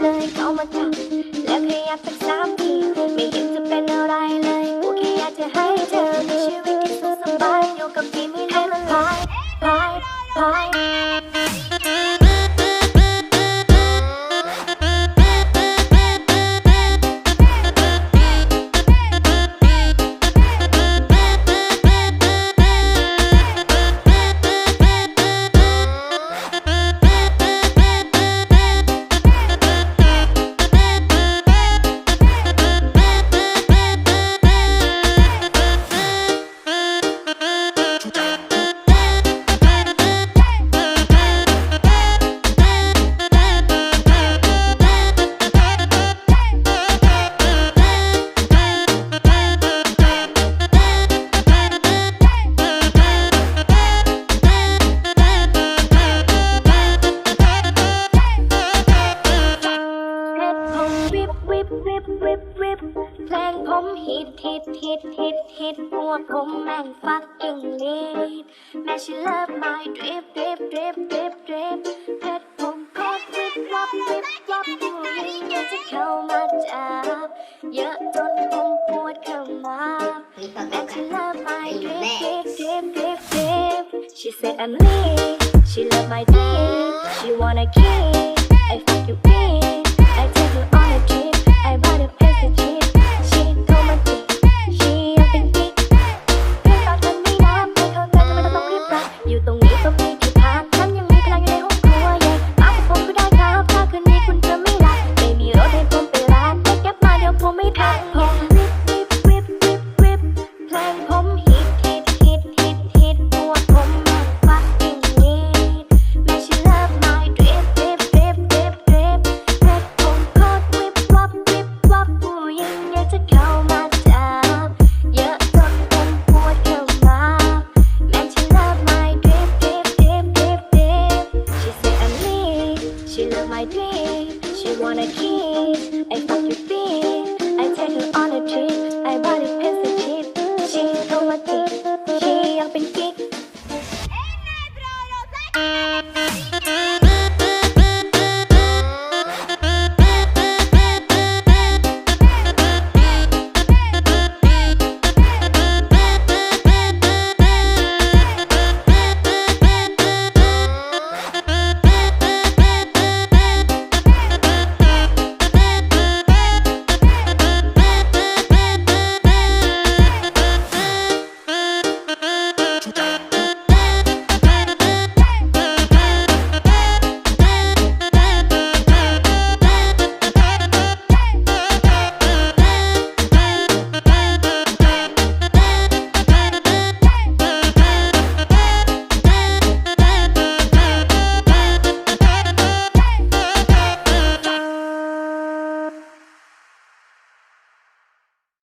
เลยเข้ามาจับแล้วขยับสัก3 ทีไม่เห็นจะเป็นอะไรเลยกูแค่อยากจะให้เธอมีชีวิตที่สุขสบายอยู่กับพี่ไม่ให้มันพายวิบเพลงผมฮิตพวกผมแม่งฟักกิ้งลีดแม่ฉันเลิฟไม่ดริปเพชรผมโคตรวิบวับผู้หญิงอยากจะเข้ามาจับเยอะจนผมปวดเข้ามาแม่ฉันเลิฟไม่ดริปShe said I'm lit She love my dick She wanna kick I fuck you bitch I take you on a trip I bought a piece of chip She told my dick Sheยังเป็นกิ๊กเพื่อนตอนฉันไม่นับไม่เข้าใจทำไมต้องรีบรักอยู่ตรงนี้ก็มีที่พักฉันยังมีพลังอยู่ในห้องครัวใหญ่มากับผมก็ได้ครับถ้าคืนนี้คุณจะไม่หลับไม่มีรถให้ผมไปร้านแต่เก็บมาเดี๋ยวผมไม่ทันผมวิบเพลงผมฮิตพวกผมแม่งฟักกิ้งลีดแม่ฉันเลิฟไม่ดริปเพชรผมโคตรวิบวับผู้หญิงอยากจะเข้ามาจับเยอะจนผมปวดเข้ามาแม่ฉันเลิฟไม่ดริปShe said I'm lit She love my drip She wanna kiss I fuck you bitch I take her on a trip I bought a piece of chip She told my dick Sheยังเป็นกิ๊ก